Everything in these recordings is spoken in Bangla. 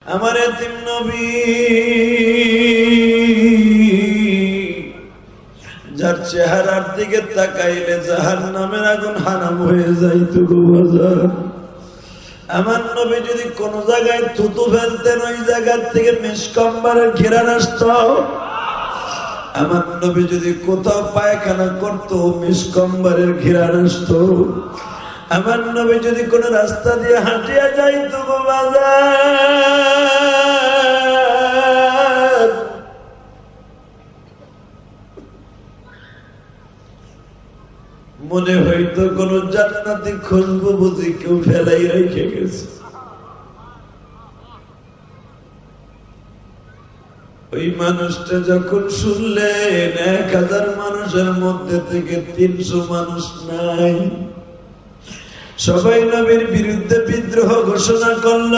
আমার এতিম নবী যার চেহারার দিকে তাকাইলে জাহান্নামের আগুন হারাম হয়ে যাইত গো বাজার। আমার নবী যদি কোন জায়গায় থুতু ফেলতেন ওই জায়গার থেকে মিসকম্বরের ঘেরান আসতো। আমার নবী যদি কোথাও পায়খানা করতো মিসকম্বরের ঘেরান আসতো। আমার নবী যদি কোন রাস্তা দিয়ে হাঁটিয়া যাইতো গো বাজার, মনে হইতো কোন জান্নাতি খুশবু বুঝি কেউ ফেলাই রেখে গেছে। ওই মানুষটা যখন শুনলেন 1000 মানুষের মধ্যে থেকে 300 মানুষ নাই, সবাই নবীর বিরুদ্ধে বিদ্রোহ ঘোষণা করল।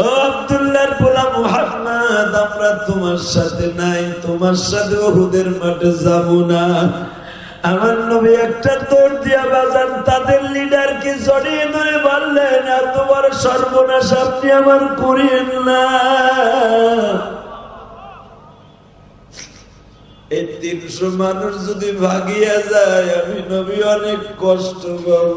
ও আব্দুল্লাহর পোলা মুহাম্মদ, আমরা তোমার সাথে নাই, তোমার সাথে উহুদের মাঠে যাব না। আমার নবী একটা দৌড় দিয়া বাজান তাদের লিডারকে জড়িয়ে ধরে বললেন, এত বড় সর্বনাশ আপনি আমার করিয়েন না। এই 300 মানুষ যদি ভাগিয়া যায় আমি নবী অনেক কষ্ট পাব।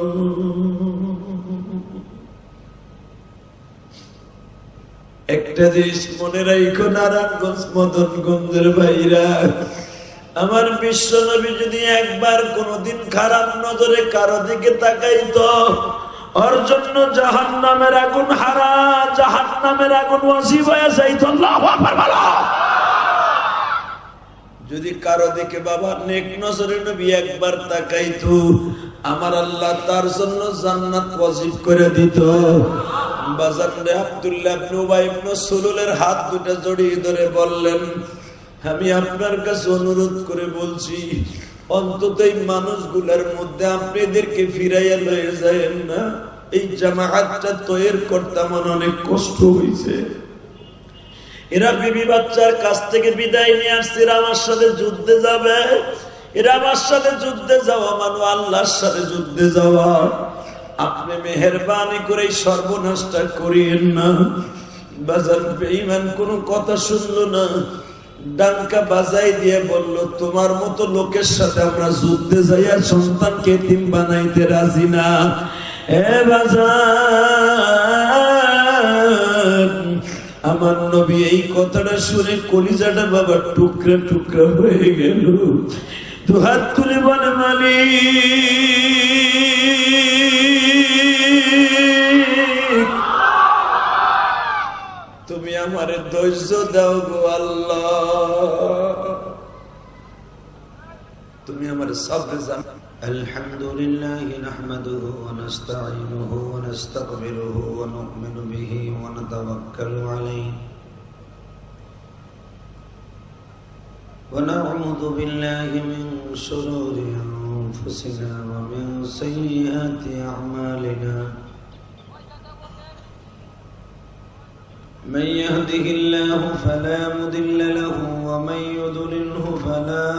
একটা জিনিস মনে রাখো নারায়ণগঞ্জ মদনগঞ্জের ভাইরা, আমার বিশ্ব নবী যদি একবার কোনদিন খারাপ নজরে কারো দিকে তাকাইতো, ওর জন্য জাহান্নামের আগুন হারাম, জাহান্নামের আগুন ওয়াজিব হয়ে যাইত। আল্লাহু আকবার বলো। যদি কারো দিকে বাবা নেক নজরে নবী একবার তাকাইতো, আমার আল্লাহ তার জন্য জান্নাত ওয়াজিব করে দিত। বাজারে আব্দুল্লাহ ইবনে উবাই ইবনে সুলুলের হাত দুটো জড়িয়ে ধরে বললেন, আমি আপনার কাছে অনুরোধ করে বলছি, অন্তত এই মানুষগুলোর মধ্যে আপনি এদেরকে ফিরাইয়া লয়ে যায়েন না। এই জামাআতটা তৈরি করতে আমার অনেক কষ্ট হয়েছে। এরা বিবি বাচ্চার কাছ থেকে বিদায় নিয়ে আসছে, এরা আমার সাথে যুদ্ধে যাবে। এরা আমার সাথে যুদ্ধে যাওয়া মানে আল্লাহর সাথে যুদ্ধে যাওয়া। আপনি মেহেরবানি করে এই সর্বনাশটা করিয়েন না। বাজার বেঈমান কোনো কথা শুনলো না, ডাঙ্কা বাজাই দিয়ে বলল, তোমার মতো লোকের সাথে আমরা যুদ্ধে যাই আর সন্তানকে এতিম বানাইতে রাজি না। এ বাজার, আমার নবী এই কথাটা শুনে কলিজাটা বাবা টুকরা টুকরা হয়ে গেল। তো হাত তুলে বলে, মালিক তুমি আমারে ধৈর্য দাও গো আল্লাহ, তুমি আমার সবর জান। আলহামদুলিল্লাহি নাহমাদুহু ওয়া নাস্তাঈনুহু ওয়া নাস্তাগফিরুহু ওয়া নু'মিনু বিহি ওয়া নাতাওয়াক্কালু আলাইহি ওয়া নাউযু বিল্লাহি মিন শুরুরি আনফুসিনা ওয়া মিন সাইয়্যাতি আ'মালিনা। من يهده الله فلا مضل له ومن يضلله فلا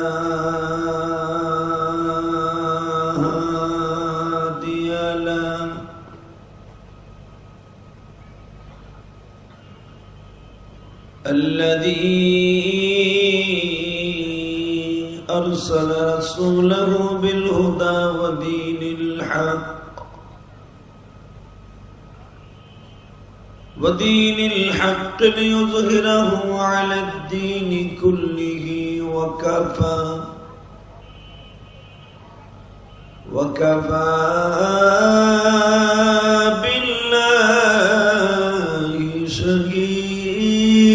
هادي له. الذي أرسل رسوله بالهدى ودين الحق ودين الحق ليظهره على الدين كله وكفى بالله شهيدا.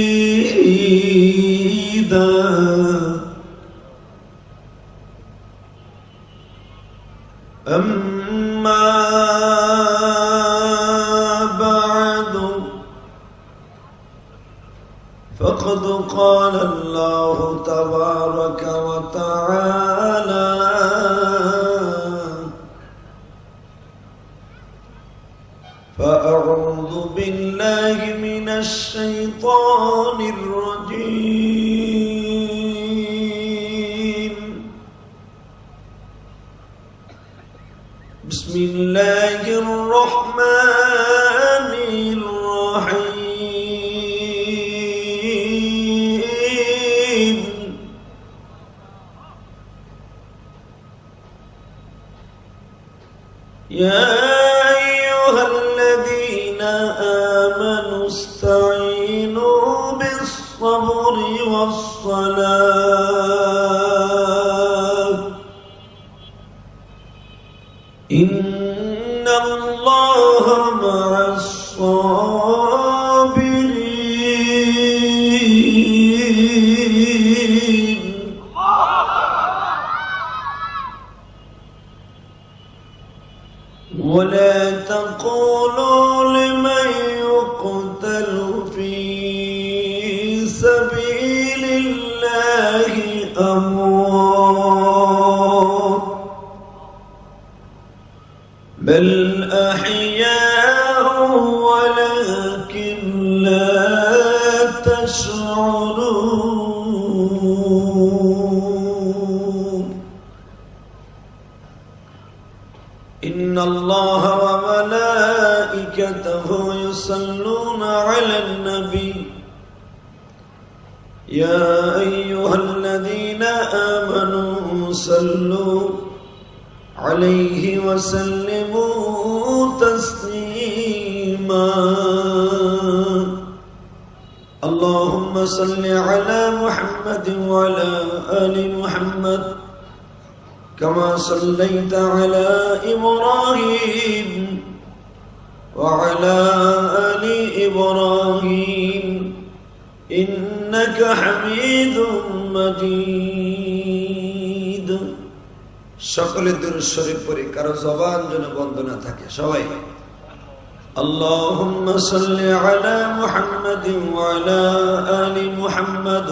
أما فقد قال الله تبارك وتعالى: فأعوذ بالله من الشيطان الرجيم. بسم الله الرحمن الرحيم. آمنوا استعينوا بالصبر والصلاة إن الله مع الصابرين ولا تقولوا لمن يقتل في سبيل الله أموات بل أحياء ولكن لا تشعرون إن الله وملائكته يصلون على النبي يا أيها الذين آمنوا صلوا عليه وسلموا تسليما اللهم صل على محمد وعلى آل محمد كما صليت على إبراهيم وعلى آل إبراهيم إنك حميد مجيد সকলে দুরূদ শরীফ পড়ি কারো জবান যেন বন্ধ না থাকে সবাই اللهم صل على محمد وعلى آل محمد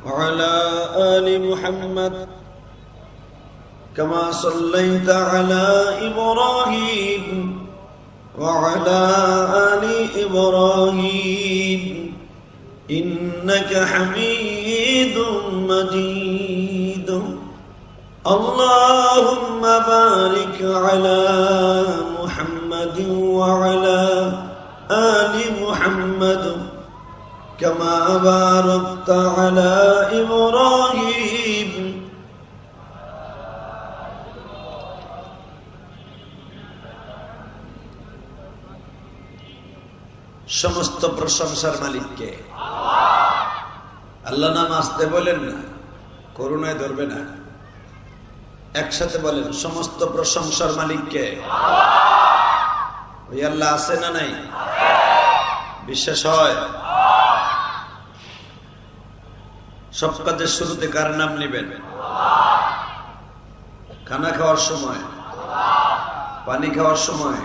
وعلى آل محمد كما صليت على إبراهيم وعلى آل إبراهيم إنك حميد مجيد اللهم بارك على محمد وعلى آل محمد كما باركت على إبراهيم সমস্ত প্রশংসার মালিক কে? আল্লাহ নাম আসতে বলেন না, করুণায় ধরবে না, একসাথে বলেন সমস্ত প্রশংসার মালিক কে? ওই আল্লাহ আছে না নাই? বিশ্বাস হয়? সব কাজের শুরুতে কার নাম নেবেন? খানা খাওয়ার সময়, পানি খাওয়ার সময়,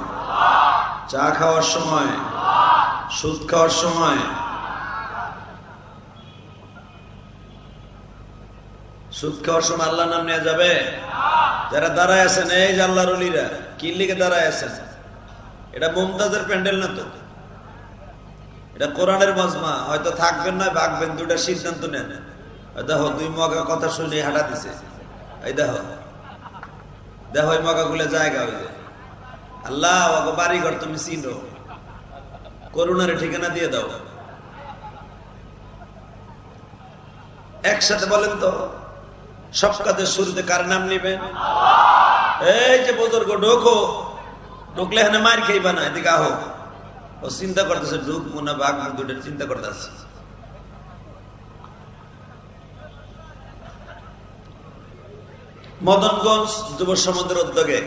চা খাওয়ার সময়, সুদ খাওয়ার সময়, সুদ খাওয়ার সময় আল্লাহ নাম নেওয়া যাবে? যারা দাঁড়ায় আছেন, এই যে আল্লাহর ওলিরা কি লিখে দাঁড়ায় আছেন, এটা মুমতাজের প্যান্ডেল না তো, এটা কোরআনের মজমা। হয়তো থাকবেন না ভাগবেন, দুটা সিদ্ধান্ত নেন। দেখো দুই মগা কথা শুনে হাঁটা দিছে, এই দেখো দেখো ওই মগা গুলো জায়গা হয়ে আল্লাহ বাড়ি ঘর তুমি চিনো, করুণারে ঠিকানা দিয়ে দাও। একসাথে বলেন তো সব কাজের শুরুতে কার নাম নিবেন? এই যে বুজুর্গ ঢোকো, ঢুকলে এখানে মার খাইবা না, এদিকে আহো। ও চিন্তা করতেছে ঢুক মুনা বাঘ দুটো চিন্তা করতেছে। মদনগঞ্জ যুব সমাজের উদ্যোগে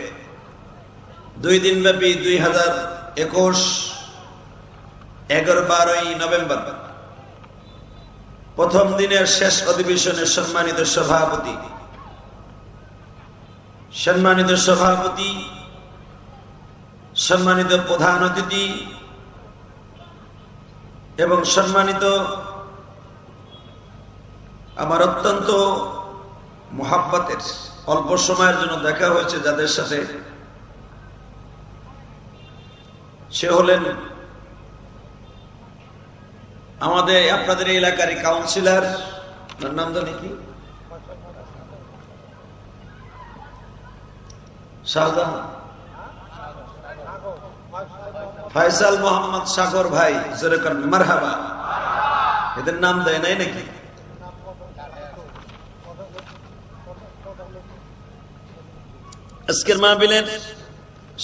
2 দিন ব্যাপী 2021 11-12 নভেম্বর প্রথম দিনের শেষ অধিবেশনের সম্মানিত সভাপতি, সম্মানিত প্রধান অতিথি এবং সম্মানিত আমার অত্যন্ত মুহাব্বতের, অল্প সময়ের জন্য দেখা হয়েছে যাদের সাথে, সে হলেন আমাদের আপনাদের এলাকার কাউন্সিলর, নাম জানি কি, শাহজাহান ফয়সাল মোহাম্মদ সাগর ভাই, জোরে করেন মারহাবা। এদের নাম দেয় নাই নাকি? আজকের মাহফিলের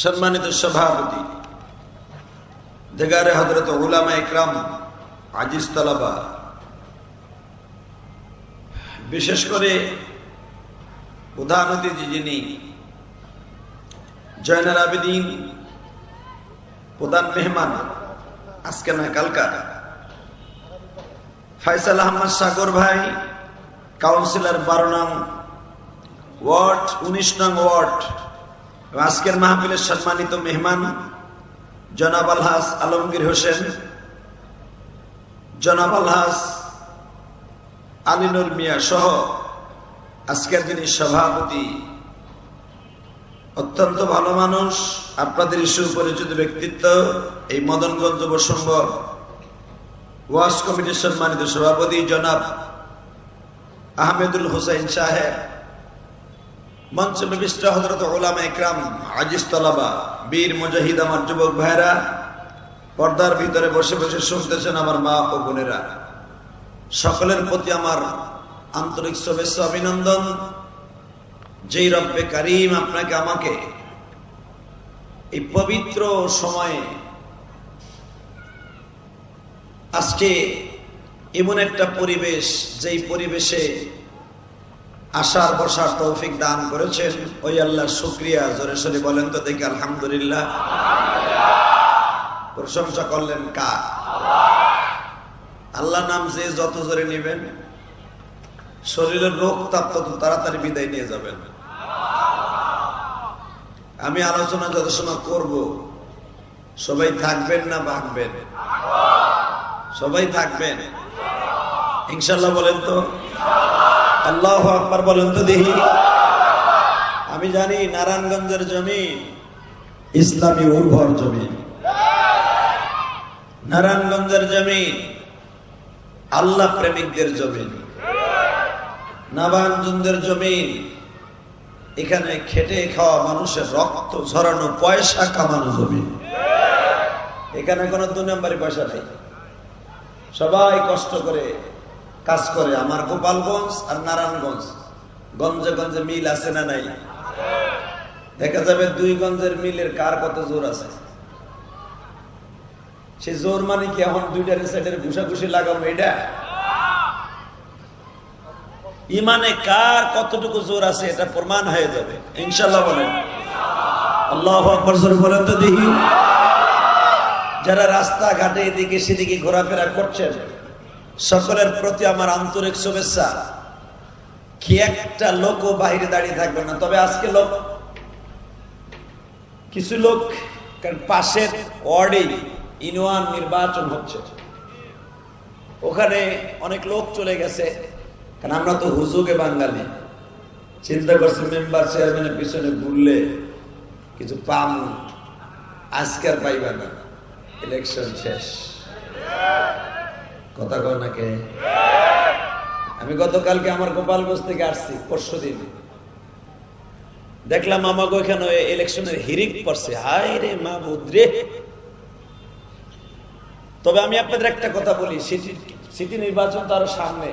সম্মানিত সভাপতি দেগারে হযরত উলামা ইকরাম, আজিজ তালাবা, বিশেষ করে প্রধান অতিথি যিনি জয়নাল আবেদিন, প্রধান মেহমান আজকে না কালকার, ফয়সাল আহমদ সাগর ভাই, কাউন্সিলর 12 নং ওয়ার্ড, 19 নং ওয়ার্ড, আজকের মাহফিলের সম্মানিত মেহমান জনাব আলহাজ আলমগীর হোসেন, জনাব আলহাজ আলিনুর মিয়া সহ আজকের যিনি সভাপতি, অত্যন্ত ভালো মানুষ, আপনাদের সুপরিচিত ব্যক্তিত্ব, এই মদনগঞ্জ যুব সংঘ ওয়াজ কমিটির সম্মানিত সভাপতি জনাব আহমেদুল হোসেন সাহেব, মঞ্চে বিশিষ্ট হযরত উলামা ইকরাম, আজিজ তালাবা, বীর মুজাহিদ, আমার যুবক ভাইরা, পর্দার ভিতরে বসে বসে শুনতেছেন আমার মা ও বোনেরা, সকলের প্রতি আমার আন্তরিক শুভেচ্ছা অভিনন্দন। যেই রব্বে কারিম আপনাকে আমাকে এই পবিত্র সময়ে আজকে এমন একটা পরিবেশ, যেই পরিবেশে আসার বসার তৌফিক দান করেছেন, ওই আল্লাহর শুকরিয়া। জোরে সোরে বলেন তো দেখি আলহামদুলিল্লাহ। প্রশংসা করলেন কার? আল্লাহ নাম যে যত জোরে নেবেন, শরীরের রোগ তাপ তত তাড়াতাড়ি বিদায় নিয়ে যাবেন। আমি আলোচনা যত সময় করব, সবাই থাকবেন না ভাগবেন? সবাই থাকবেন ইনশাআল্লাহ। বলেন তো আল্লাহু আকবার, বলেন তো দেখি। আমি জানি নারায়ণগঞ্জের জমিন ইসলামী উর্বর জমিন, নারায়ণগঞ্জের জমিন আল্লাহ প্রেমিকদের জমিন, নারায়ণগঞ্জের জমিন এখানে খেটে খাওয়া মানুষের রক্ত ঝরানো, পয়সা কামানো জমিন। এখানে কোনো 2 নম্বরই পয়সা নেই, সবাই কষ্ট করে কাজ করে। আমার গোপালগঞ্জ আর নারায়ণগঞ্জ, গঞ্জে গঞ্জে মিল আছে না নাই? দেখা যাবে 2 গঞ্জের মিলের কার কত জোর আছে। সে জোর মানে কি এখন 2টার সাইডের ঘুষাঘুষি লাগাবো? এটা ইমানে কার কতটুকু জোর আছে এটা প্রমাণ হয়ে যাবে ইনশাআল্লাহ। বলেন আল্লাহু আকবার, জোরে বলেন তো দেখি। যারা রাস্তাঘাটে এদিকে সেদিকে ঘোরাফেরা করছেন, সকলের প্রতি আমার আন্তরিক শুভেচ্ছা। কি একটা লোকও বাইরে দাঁড়িয়ে থাকবে না। তবে আজকে কিছু লোক পাশের ওয়ার্ডে ইউনিয়ন নির্বাচন হচ্ছে, ওখানে অনেক লোক চলে গেছে। কারণ আমরা তো হুজুগে বাঙালি, চিন্তা করছি মেম্বার চেয়ারম্যানের পিছনে ঘুরলে কিছু পাম, আজকে আর পাইবা না, ইলেকশন শেষ। কথা কয় না কে? আমি গতকালকে আমার গোপালগঞ্জ থেকে আসছি, পরশুদিন দেখলাম আমাকে ওইখানে ইলেকশনের হিরিক পড়ছে। হায় রে মাহবুদ রে। তবে আমি আপনাদের একটা কথা বলি, সিটি নির্বাচন তো আরো সামনে।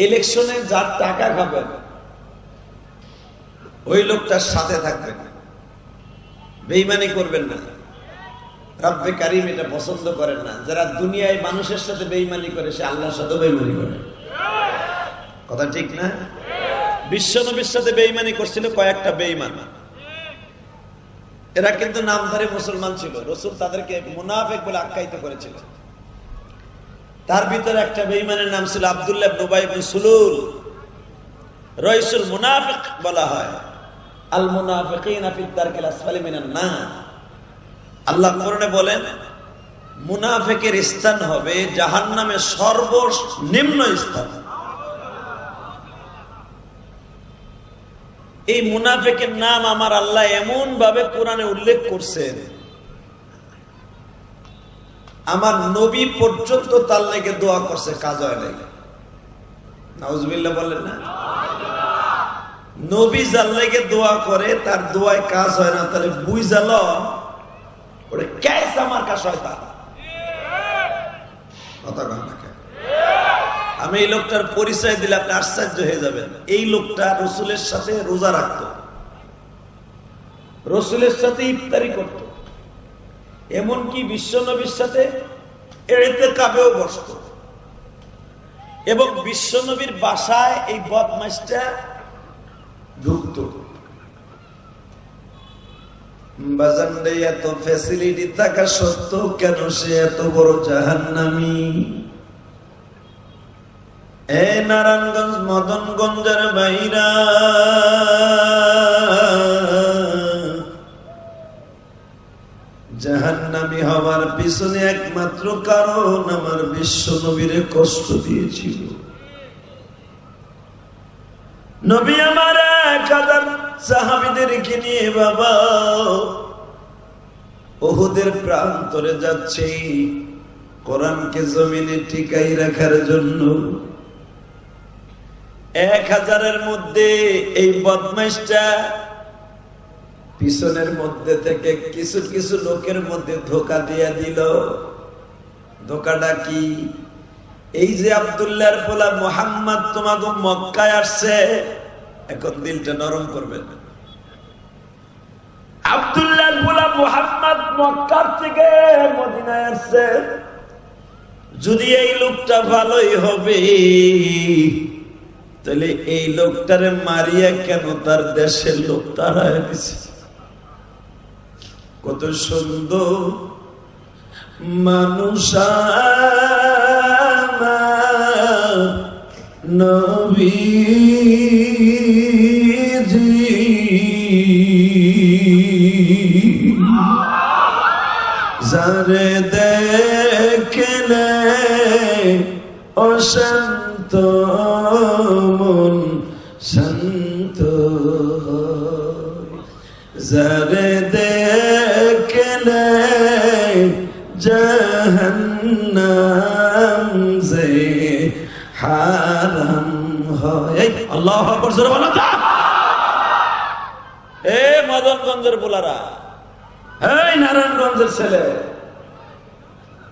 ইলেকশনে যার টাকা খাবেন ওই লোকটার সাথে থাকবেন, বেঈমানি করবেন না। রব্বে কারিম এটা পছন্দ করেন না। যারা দুনিয়ায় মানুষের সাথে বেঈমানি করে, সে আল্লাহর সাথে বেঈমানি করে। কথা ঠিক না? বিশ্বনবীর সাথে বেঈমানি করছিল কয়েকটা বেঈমান। এরা কিন্তু নামধারী মুসলমান ছিল, রাসূল তাদেরকে মুনাফিক বলে আখ্যায়িত করেছিল। তার ভিতরে একটা বেঈমানের নাম ছিল আব্দুল্লাহ ইবনে উবাই ইবনে সুলুল, রাইসুল মুনাফিক বলা হয়। আল মুনাফিকিনা ফিদ দারকিল আসফালি মিনান নার। আল্লাহ কোরআনে বলেন মুনাফিকের স্থান হবে জাহান্নামের সর্বনিম্ন স্থান। এই মুনাফিকের নাম আমার আল্লাহ এমন ভাবে কোরআনে উল্লেখ করছেন, আমার নবী পর্যন্ত তার লেগে দোয়া করছে, কাজ হয় নাই। নাউজুবিল্লাহ বললেন না? নবী যার লেগে দোয়া করে তার দোয়ায় কাজ হয় না, তাহলে বুঝালো ওরে ক্যাস আমার কাছে শয়তান। কথা কয় না? আমি এই লোকটার পরিচয় দিলে আপনি আশ্চর্য হয়ে যাবেন। এই লোকটা রসুলের সাথে রোজা রাখত, রসুলের সাথে ইফতারি করত, এমনকি বিশ্বনবীর সাথে ইতিকাফেও বসত, এবং বিশ্বনবীর বাসায় এই বদমাইশটা ঢুকত। বাজারে এত ফ্যাসিলিটি থাকা সত্ত্বেও কেন সে এত বড় জাহান্নামী? এ নারায়ণগঞ্জ মদনগঞ্জের বাইরা, জাহান্নামী হওয়ার পিছনে একমাত্র কারণ আমার বিশ্ব নবীরে কষ্ট দিয়েছিল। নবী আমার 1000 সাহাবীদেরকে নিয়ে বাবা উহুদের প্রান্তরে যাচ্ছে কোরআনকে জমিনে টিকাই রাখার জন্য। 1000-এর মধ্যে এই বদমাইশটা পিছনের মধ্যে থেকে কিছু কিছু লোকের মধ্যে ধোঁকা দিয়ে দিল। ধোঁকাটা কি? এই যে আব্দুল্লাহর পোলা মুহাম্মদ তোমাকে মক্কায় আসছে, এখন দিলটা নরম করবেন। আব্দুল্লাহর পোলা মুহাম্মদ মক্কার থেকে মদিনায় আসছে, যদি এই লোকটা ভালোই হবে তাহলে এই লোকটারে মারিয়া কেন তার দেশের লোক তাড়ায় দিছে। কত সুন্দর মানুষ নবীজি, যারে দেখলে অশান্ত মন শান্ত, যারে দেখলে জাহান্নাম যে হারাম হয়। আল্লাহু আকবার, জোরে বলো তো। এ মদনগঞ্জের বোলারা, এই নারায়ণগঞ্জের ছেলে,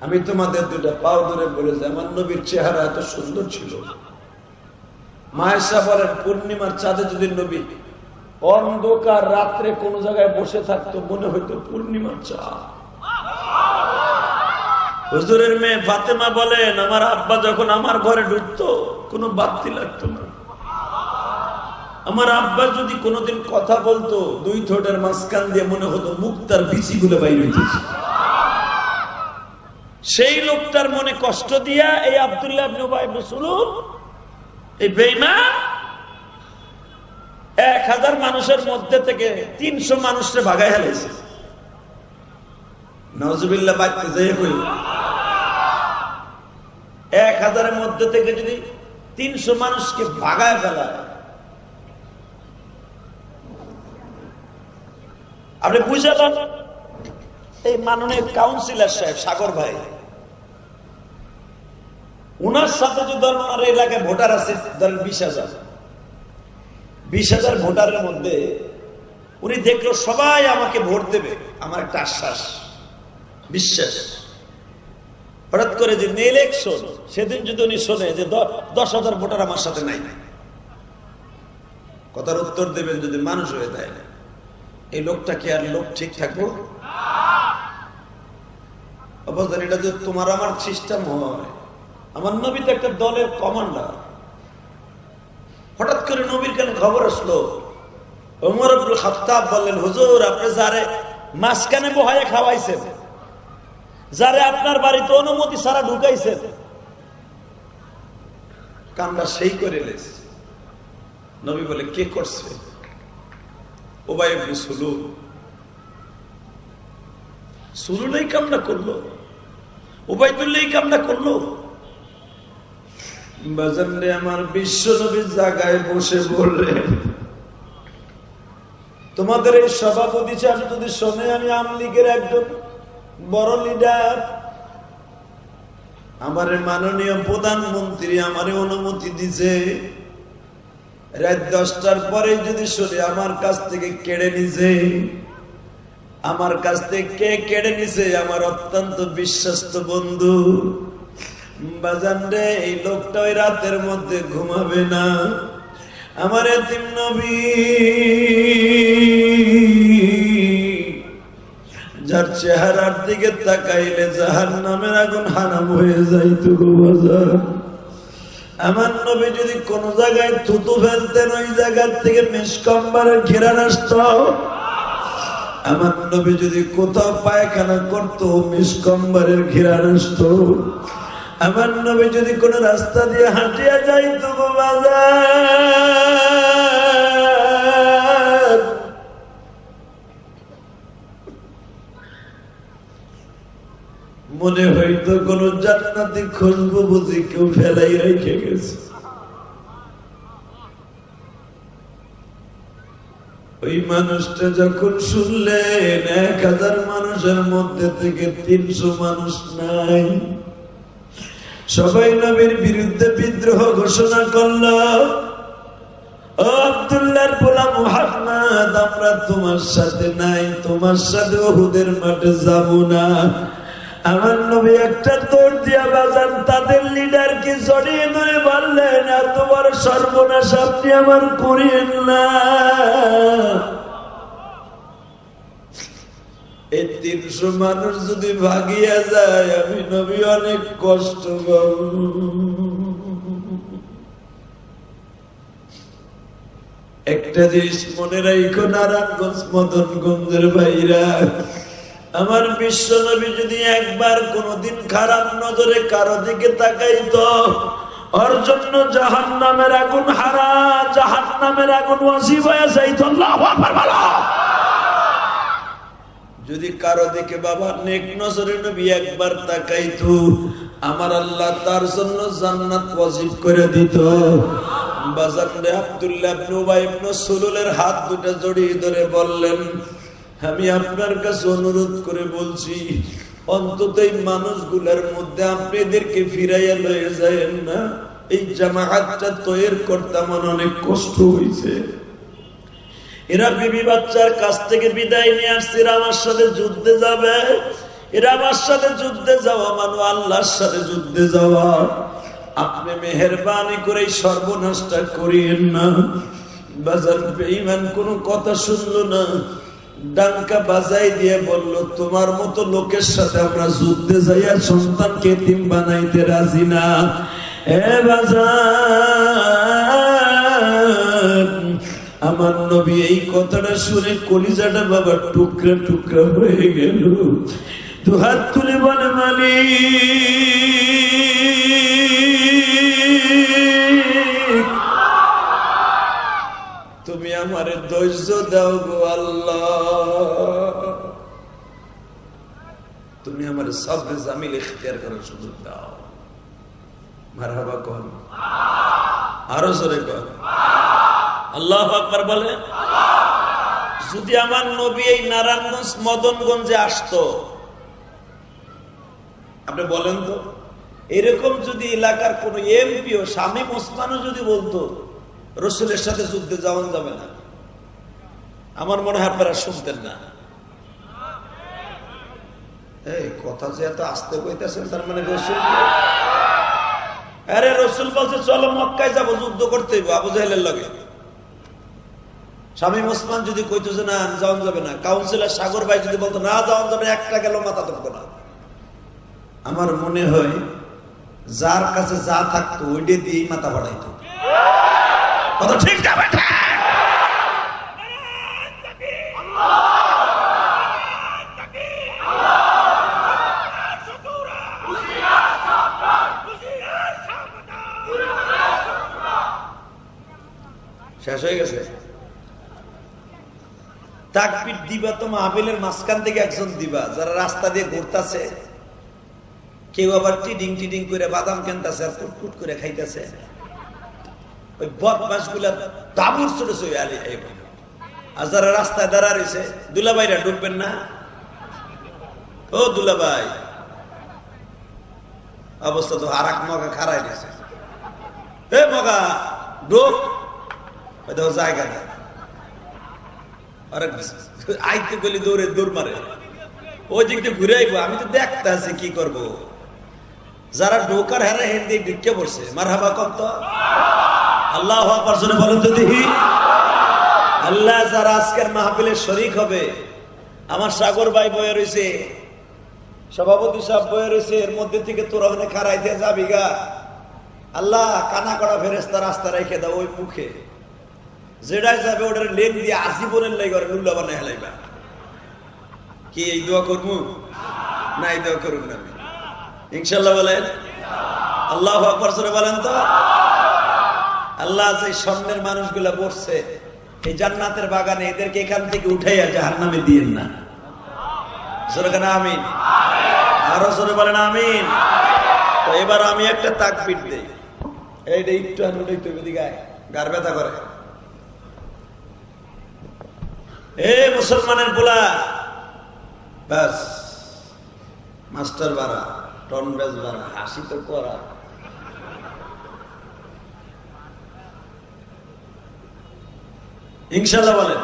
আমি তোমাদের দুটা পাও ধরে বলেছি আমার নবীর চেহারা এত সুন্দর ছিল। মায়েশা বলেন পূর্ণিমার চাঁদে যদি নবী অন্ধকার রাত্রে কোন জায়গায় বসে থাকতো মনে হইতো পূর্ণিমার চাঁদ। হুজুরের মেয়ে ফাতেমা বলেন আমার আব্বা যখন আমার ঘরে ঢুকতো কোনো বাতি লাগতো না। আমার আব্বা যদি কোনোদিন কথা বলতো দুই ঠোঁটের মাঝখান দিয়ে মনে হতো মুক্তার বিচিগুলো বাইরে হইতেছে। সেই লোকটার মনে কষ্ট দিয়া এই আব্দুল্লাহ ইবনে উবাই ইবনে সুলুল এই বেঈমান 1000 মানুষের মধ্যে থেকে 300 মানুষকে ভাগায় ফেলেছে। নাউজুবিল্লাহ, বাইতে যাই কই 1000-এর মধ্যে থেকে যদি 300 মানুষকে ভাগায় ফেলায়, আপনি বুঝলেন? এই মাননীয় কাউন্সিলর সাহেব সাগর ভাই, উনার সাথে যদি ধরেন ওনার এলাকায় ভোটার আছে ধরেন 20,000 ভোটারের মধ্যে উনি দেখলো সবাই আমাকে ভোট দেবে, আমার একটা আশ্বাস বিশ্বাস। হঠাৎ করে যে ইলেকশন সেদিন যদি উনি শোনে যে 10,000 ভোটার আমার সাথে নাই, কথার উত্তর দেবেন যদি মানুষ হয়ে যায়, এই লোকটা কি আর লোক ঠিক থাকবো? অবদান এটা যদি তোমার আমার সিস্টেম হয়, আমার নবী তো একটা দলের কমান্ডার, হঠাৎ করে নবীর কেন খবর আসলো? ওমর ইবনে খাত্তাব বললেন হুজুর আপনি যারে মাঝখানে বহায়ে খাওয়াইছেন, যারে আপনার বাড়িতে অনুমতি ছাড়া ঢুকাইছেন, কামটা সেই করে লেছে। নবী বলে কে করছে? উবাই ইবনে সুলুল। সুলুল এই কামটা করলো, উবাইদুল্লাহ এই কামটা করলো। বাজারে আমার বিশ্ব নবীর জায়গায় বসে বললেন তোমাদের এই সভাপতি সাহেব যদি শোনে আমি আওয়ামী লীগের একজন বড় লিডার, আমার মাননীয় প্রধানমন্ত্রী আমারে অনুমতি দিছে, রাত 10টার পরে যদি শুনে আমার কাছ থেকে কেড়ে নিছে, আমার কাছ থেকে কে কেড়ে নিছে? আমার অত্যন্ত বিশ্বস্ত বন্ধু বাজান রে, এই লোকটা ওই রাতের মধ্যে ঘুমাবে না। আমার এতিম নবী যার চেহারার দিকে তাকাইলে জাহান্নামের আগুন হারাম হয়ে যাইতো গো বাজার। আমার নবী যদি কোন জায়গায় থুতু ফেলতেন ওই জায়গার থেকে মিসকম্বরের ঘেরান আসত। আমার নবী যদি কোথাও পায়খানা করতো মিসকম্বরের ঘেরান আসত। আমার নবী যদি কোন রাস্তা দিয়ে হাঁটিয়া যাইতো গো বাজার, মনে হইতো কোন জান্নাতি খুশবু বুঝি কেউ ফেলাই রেখে গেছে। ওই মানুষটা যখন শুনলেন 1000 মানুষের মধ্যে থেকে 300 মানুষ নাই, সবাই নবীর বিরুদ্ধে বিদ্রোহ ঘোষণা করল। ও আব্দুল্লাহর পোলা মুহাম্মদ, আমরা তোমার সাথে নাই, তোমার সাথে উহুদের মাঠে যাব না। আমার নবী একটা দৌড় দিয়া বাজান তাদের লিডারকে জড়িয়ে ধরে বললেন, এত বড় সর্বনাশ আপনি আমার করিয়েন না। এই 300 মানুষ যদি ভাগিয়া যায় আমি নবী অনেক কষ্ট পাব। একটা জিনিস মনে রাখো নারায়ণগঞ্জ মদনগঞ্জের ভাইরা, আমার বিশ্ব নবী যদি একবার কোনদিন খারাপ নজরে কারো দিকে তাকাইতো, ওর জন্য জাহান্নামের আগুন হারা, জাহান্নামের আগুন ওয়াজিব হয়ে যাইতো। আল্লাহু আকবার বলো। যদি কারো দিকে বাবা নেক নজরে নবী একবার তাকাইতো, আমার আল্লাহ তার জন্য জান্নাত ওয়াজিব করে দিত। বাজার আব্দুল্লাহ ইবনে উবাই ইবনে সুলুলের হাত দুটো জড়িয়ে ধরে বললেন, আমি আপনার কাছে অনুরোধ করে বলছি, অন্তত এই মানুষগুলোর মধ্যে আপনি এদেরকে ফিরাইয়া লয়ে যায়েন না। এই জামাআতটা তৈরি করতে আমার অনেক কষ্ট হয়েছে। এরা বিবি বাচ্চার কাছ থেকে বিদায় নিয়ে আসছে, এরা আমার সাথে যুদ্ধে যাবে। এরা আমার সাথে যুদ্ধে যাওয়া মানে আল্লাহর সাথে যুদ্ধে যাওয়া। আপনি মেহেরবানি করে এই সর্বনাশটা করিয়েন না। বাজার বেঈমান কোনো কথা শুনলো না, ডাঙ্কা বাজাই দিয়ে বলল, তোমার মতো লোকের সাথে আমরা যুদ্ধে যাইয়া সন্তানকে এতিম বানাইতে রাজি না। এ বাজার, আমার নবী এই কথাটা শুনে কলিজাটা বাবা টুকরা টুকরা হয়ে গেল। দু হাত তুলে বলে, মালিক তুমি আমারে ধৈর্য দাও গো আল্লাহ, তুমি আমারে সবরে জামিল ইখতিয়ার করার সুযোগ দাও। মারহাবা কোন, আরো জোরে কোন আল্লাহু আকবার বলে। যদি আমার নবী এই নারায়ণগঞ্জ মদনগঞ্জে আসতো, আপনি বলেন তো, এরকম যদি এলাকার কোন এমপি ও শামীম ওসমানও যদি বলতো রাসূলের সাথে যুদ্ধে যাওয়া যাবে না, আমার মনে হয় আপনারা শুনতেন না। এই কথা যে এত আস্তে কইতেছেন, তার মানে রাসূল, আরে রাসূল বলছে চলো মক্কায় যাবো, যুদ্ধ করতে হইব আবু জাহেলের লগে। শামীম ওসমান যদি কইতো যে না যাওয়া যাবে না, কাউন্সিলর সাগর ভাই যদি বলতো না যাওয়া যাবে, একটা গেল মাথা থাকতো না। আমার মনে হয় যার কাছে যা থাকতো ওইটা দিয়েই মাথা বাড়াইতো। কথা ঠিক যাবে। শেষ হয়ে গেছে। তাকবীর দিবা তো মাহফিলের মাঝখান থেকে একজন দিবা, যারা রাস্তা দিয়ে ঘুরতেছে, কেউ আবার টিডিং টিডিং করে বাদাম কেনতেছে আর কুটকুট করে খাইতেছে। ওই বদমাস গুলা তাবুর চড়েছে। আর যারা রাস্তায় দাঁড়া রয়েছে, দুলাভাইরা ঢুকবেন না? ও দুলাভাই, অবস্থা তো আর এক মগা খারাই গেছে। এ মগা ঢুক, দেখো জায়গা নেই। আইতে গেলে দৌড়ে দৌড় মারে, ওই দিকটা ঘুরে আইবো। আমি তো দেখতে আছি কি করবো। যারা ঢোকার হারে হিন্দি ঢুকে পড়ছে মারহাবা কম তো আল্লাহু আকবার জোরে বলেন তো দেখি। আল্লাহ যারা আজকের মাহফিলে শরীক হবে, আমার সাগর ভাই বয়ে রয়েছে, সভাপতি সাহেব বয়ে রয়েছে, এর মধ্যে থেকে তোরা ওখানে খারাই দিয়ে যাবি গা। আল্লাহ কানা কড়া ফেরেস্তা রাস্তা রেখে দাও ওই মুখে, যেটাই যাবে ওটার লেন দিয়ে আজীবনের লাই করে লুল্লা বানাই হেলাইবা। কি এই দোয়া করবো না? এই দোয়া করুন না আমি ইনশাল্লাহ বলেন। আল্লাহু আকবার জোরে বলেন তো। আল্লাহ যে স্বর্ণের মানুষগুলা বসছে এই জান্নাতের বাগানে, এদেরকে এখান থেকে উঠাইয়া জাহান্নামে দিয়েন না। জোরে কেন আমিন? আরো জোরে বলেন আমিন। তো এবার আমি একটা তাকবীর দেই, এইটা একটু আনুটাই তুমি দিগায় গার ব্যথা করে। এ মুসলমানের পোলা, ব্যাস মাস্টার বাড়া, টন বেজ বাড়া, হাসি তো করা। ইনশাআল্লাহ বলেন,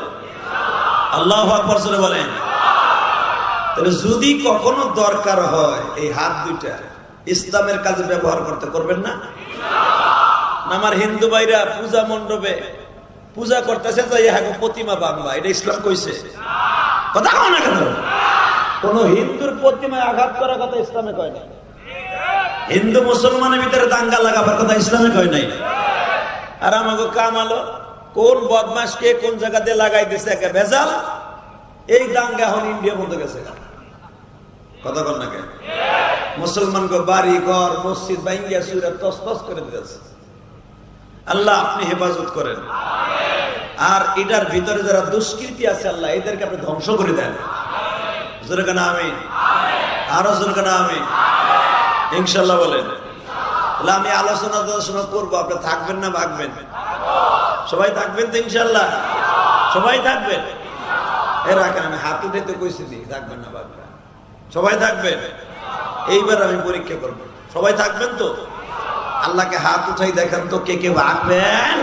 আল্লাহু আকবার জোরে বলেন। তাহলে যদি কখনো দরকার হয় এই হাত দুইটা ইসলামের কাজে ব্যবহার করবেন না? আমার হিন্দু ভাইরা পূজা মণ্ডপে পূজা করতেছে, যাই হ্যাঁ প্রতিমা বাংলা, এটা ইসলাম কইছে? কথা কও না কেন? কোন হিন্দুর প্রতিমায় আঘাত করার কথা ইসলামে কয় না। হিন্দু মুসলমানের ভিতরে দাঙ্গা লাগাবার কথা ইসলামে কয় নাই। আর আমাকে কামালো কোন বদমাশকে কোন জায়গাতে লাগাই দিছে একে ভেজাল, এই দাঙ্গা এখন ইন্ডিয়া মধ্যে গেছে। কথা কন না কেন? মুসলমানকে বাড়ি ঘর মসজিদ বা ইন্ডিয়া সুরা তসতস করে দিয়েছে। আল্লাহ আপনি হেফাজত করেন। আর এটার ভিতরে যারা দুষ্কৃতি আছে আল্লাহ এদেরকে আপনি ধ্বংস করে দেন। জোরে কেন আমিন? আরো জোরে কেন আমিন? ইনশাআল্লাহ বলেন। তাহলে আমি আলোচনা করবো, আপনি থাকবেন না ভাগবেন? সবাই থাকবেন তো ইনশাআল্লাহ? সবাই থাকবেন? এর আগে আমি হাত উঠাইতে কইছি থাকবেন না ভাগবেন? সবাই থাকবেন? এইবার আমি পরীক্ষা করব, সবাই থাকবেন তো? আল্লাহকে হাত উঠাই দেখেন তো কে কে ভাগবেন।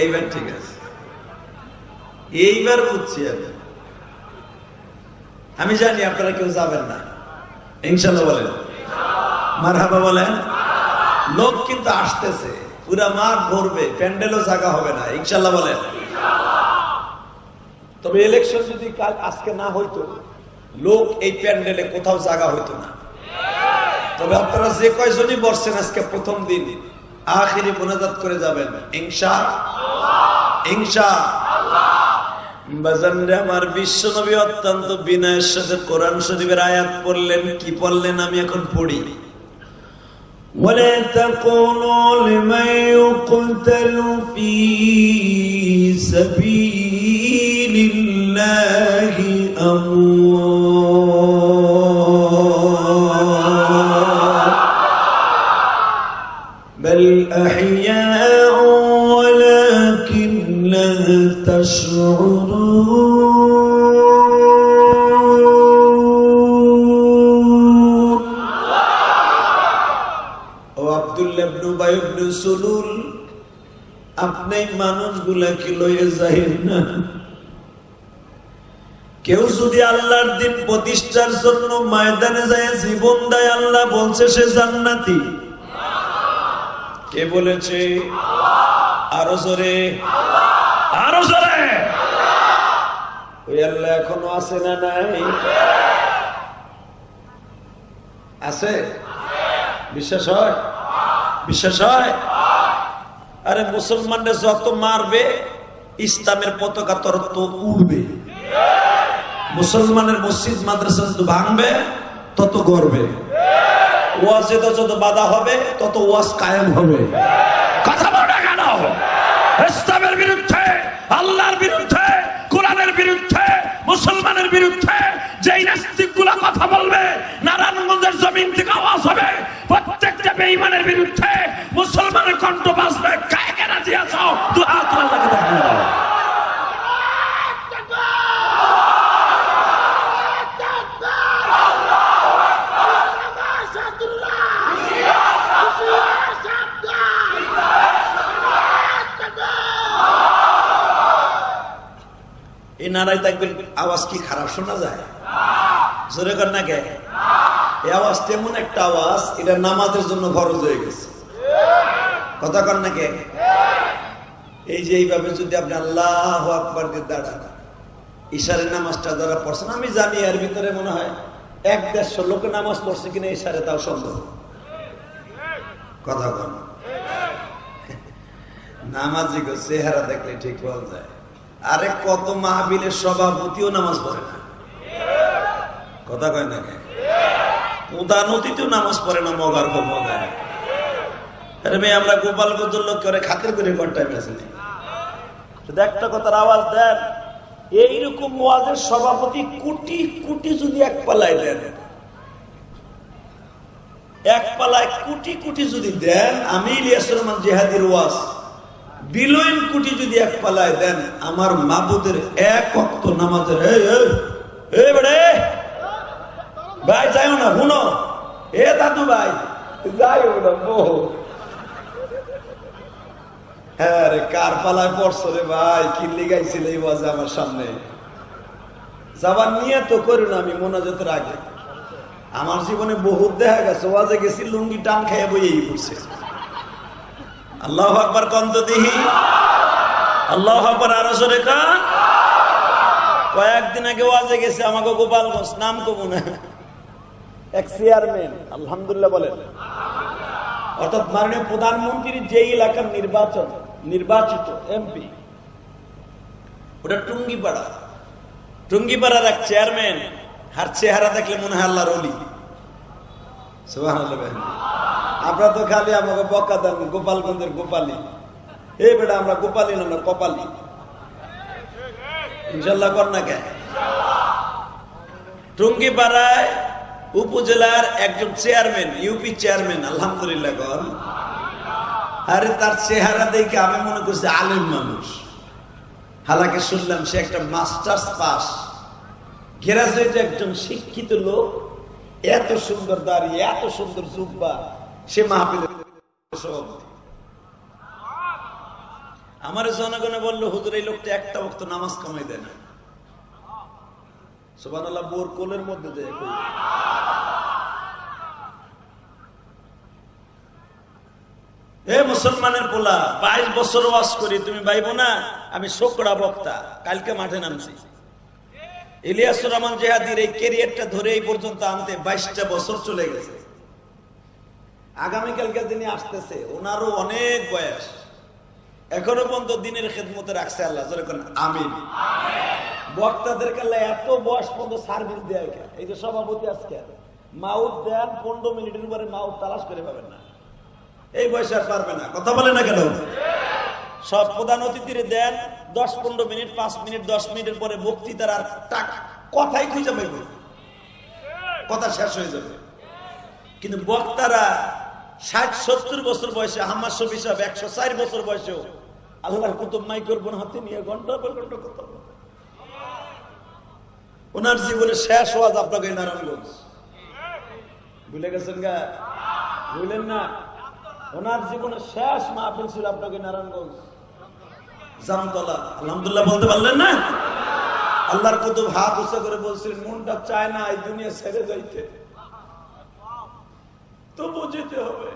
এইবার ঠিক আছে, এইবার বুঝছি আমি জানি আপনারা কেউ যাবেন না। ইনশাআল্লাহ বলেন, মারহাবা বলেন। লোক কিন্তু আসতেছে, পুরা মাঠ ভরবে, প্যান্ডেলও জায়গা হবে না। ইনশাআল্লাহ বলেন। তবে ইলেকশন যদি কাল আজকে না হইতো, লোক এই প্যান্ডেলে কোথাও জায়গা হইতো না। তবে আপনারা যে কয়জনই বসছেন আজকে প্রথম দিন, আখিরি মোনাজাত করে যাবেন ইনশাআল্লাহ। ইনশাআল্লাহ। বাজানরে আমার বিশ্ব নবী অত্যন্ত বিনয়ের সাথে কোরআন শরীফের আয়াত পড়লেন। কি পড়লেন আমি এখন পড়ি। ওয়ালা তাকুলু লিমান ইউকতালু ফী সাবিলিল্লাহি আমওয়াত বাল আহইয়াউ ওয়ালাকিন লা তাশউরুন। আপনি মানুষগুলাকে লইয়া যাইেন না। কেউ যদি আল্লাহর দিন প্রতিষ্ঠার জন্য ময়দানে যায় জীবন দেয়, আল্লাহ বলছে সে জান্নাতি। কে বলেছে? আরো জোরে, আরো জোরে। ওই আল্লাহ এখনো আছে না নাই? আছে? বিশ্বাস হয়? বিশ্বাস হয়? আরে মুসলমানরা যত মারবে ইসলামের পতাকা তত উড়বে। মুসলমানের মসজিদ মাদ্রাসা যত ভাঙবে তত গড়বে। ওয়াজে যত বাধা হবে তত ওয়াজ কায়েম হবে। কথা বলো না কেন? ইসলামের বিরুদ্ধে, আল্লাহর বিরুদ্ধে, কোরআনের বিরুদ্ধে, মুসলমানের বিরুদ্ধে যেই নাস্তিকগুলা কথা বলবে, নারায়ণগঞ্জের জমিন থেকে আওয়াজ হবে। প্রত্যেকটা বেঈমানের বিরুদ্ধে মুসলমানের কণ্ঠ বাজবে। কাকে কে রাজি আছো? দু হাত আল্লাহকে দেখানো দাও। এই নারায় থাকবেন, আওয়াজ কি খারাপ শোনা যায়? জোরে কর না কে? এই আওয়াজ তেমন একটা আওয়াজ, এটা নামাজের জন্য ফরজ হয়ে গেছে। কথা কর না কে? এই যে এইভাবে যদি আপনি আল্লাহু আকবার দিয়ে দাঁড়ান, ইশারের নামাজটা যারা পড়ছেন, আমি জানি এর ভিতরে মনে হয় 1-150 লোক নামাজ পড়ছে কিনা ইশারে, তাও সম্ভব। কথা কর, নামাজি গো চেহারা দেখলে ঠিক বলা যায়। আরে কত মাহফিলের সভাপতিও নামাজ পড়ে না। কথা কয় না কেন? প্রধান অতিথিও নামাজ পড়ে না, মগার গো মগায়। আরে ভাই, আমরা গোপালগঞ্জের লোক করে খাতির করে ঘরটায় বেছে নেই। শুধু একটা কথার আওয়াজ দেন, এইরকম ওয়াজের সভাপতি কোটি কোটি যদি এক পালায় দেন, এক পালায় কোটি কোটি যদি দেন, আমি ইলিয়াস রহমান জিহাদির ওয়াজ বিলিয়ন কোটি যদি এক পালায় দেন, আমার মাবুদের এক ওয়াক্ত নামাজের ভাই যাইও না, শুনো এ দাদু ভাই যাইও না, হ্যাঁ রে, কার পালায় পড়ছো রে ভাই? কি লিগাইছিল এই ওয়াজে আমার সামনে? যাবার নিয়ে তো করি না আমি মোনাজাতের আগে। আমার জীবনে বহুত দেখা গেছে, ওয়াজে গেছি লুঙ্গি টান খাইয়া বইয়েই পড়ছে। আল্লাহু আকবার কন্ত দিহি, আল্লাহু আকবার আরো জোরে কান। কয়েকদিন আগে ওয়াজে গেছে আমাকে গোপালগঞ্জ, নাম কব না, এক চেয়ারম্যান, আলহামদুলিল্লাহ বলেন, অর্থাৎ মাননীয় প্রধানমন্ত্রীর যে এলাকার নির্বাচিত এমপি, ওটা টুঙ্গিপাড়া। টুঙ্গিপাড়ার এক চেয়ারম্যান, আর চেহারা দেখলে মনে হয় আল্লাহর ওলি। সুবহানাল্লাহ। আমরা তো খালি আমাকে বকা দেন গোপালগঞ্জের গোপালী, এই বেটা আমরা গোপালী না, কপালী। ইনশাল্লাহ কর না কেন? টুঙ্গিপাড়ায় উপজেলার একজন চেয়ারম্যান, ইউপি চেয়ারম্যান, আলহামদুলিল্লাহ কর। আরে তার চেহারা দেখে আমি মনে করছি আলেম মানুষ, হালাকে শুনলাম সে একটা মাস্টার্স পাস, গ্রাজুয়েট একজন শিক্ষিত লোক। এত সুন্দর দাড়ি, এত সুন্দর জুব্বা, সে মাহফিলের সভাপতি। আমার জনগণে বললো, হুজুর এই লোকটা একটা ওয়াক্ত নামাজ কামাই দেয় না। সুবহানাল্লাহ, বোর কোলের মধ্যে দেয়। এ মুসলমানের পোলা, 22 বছর ওয়াজ করি, তুমি ভাইবো না আমি শোকড়া বক্তা। কালকে মাঠে নামছি। ইলিয়াস রহমান জিহাদির এই ক্যারিয়ারটা ধরে এই পর্যন্ত আনতে 22টা বছর চলে গেছে। আগামীকালকে যিনি আসতেছে, ওনারও অনেক বয়স, এখনো পর্যন্ত দিনের খেদমতে রাখছে আল্লাহ। যেরকম আমিন। বক্তাদের কালে এত বয়স পর্যন্ত সার্ভিস দেয়। এই যে সভাপতি আজকে মাউথ দেন, 15 মিনিটের উপরে মাউথ তালাশ করে পাবেন না, এই বয়সে আর পারবে না। কথা বলে না কেন? সব প্রধান অতিথিরে দেন 10-15 মিনিট, 5 মিনিট, 10 মিনিটের পরে বক্তৃতার আর কথাই খুঁজে পাইবে, কথা শেষ হয়ে যাবে। কিন্তু বক্তারা 60-70 বছর বয়সে, হাম্মাদ শফি সাহেব 104 বছর বয়সেও আল্লাহর কুতুব মাইক্রোফোন হাতে নিয়ে ঘন্টার পর ঘন্টা কথা বলে। ওনার জীবনে শেষ ওয়াজ আপনাকে নারায়ণগঞ্জ। ভুলে গেছেন গা? ভুলেন না, ওনার জীবনে শেষ মাহফিল ছিল আপনাকে নারায়ণগঞ্জ, জামতলা। আলহামদুলিল্লাহ বলতে পারলেন না? আল্লাহর কুতুব হাত উঁচা করে বলছিলেন, মনটা চায় না এই দুনিয়া ছেড়ে যাইতে, তবু যেতে হবে।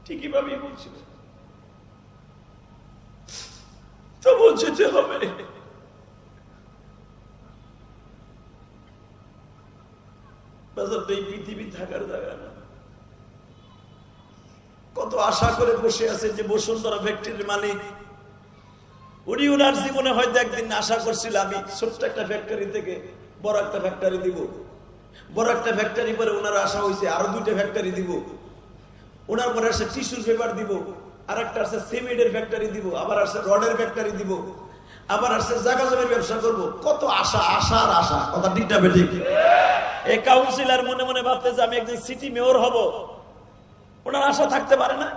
ঠিকই ভাবেই বলছিলেন, তবু যেতে হবে। এই পৃথিবী থাকার জায়গা না। কত আশা করে বসে আছে যে বসুন্ধরা ফ্যাক্টরির মালিক, উনি ওনার জীবনে হয়তো একদিন আশা করছিল আমি ছোট্ট একটা ফ্যাক্টরি থেকে বড় একটা ফ্যাক্টরি দিব। বড় একটা ফ্যাক্টরি পরে ওনার আশা হয়েছে আরো 2টা ফ্যাক্টরি দিব। ওনার পরে আসে টিস্যুর পেপার দিব, আর একটা আসছে সিমেন্টের ফ্যাক্টরি দিব, আবার আসছে রডের ফ্যাক্টরি দিব, আবার আসছে জায়গা জমির ব্যবসা করব। কত আশা, আশার আশা। কথা ঠিক না বেঠিক? এই কাউন্সিলর মনে মনে ভাবতেছে আমি একদিন সিটি মেয়র হব, ওনার আশা থাকতে পারে না?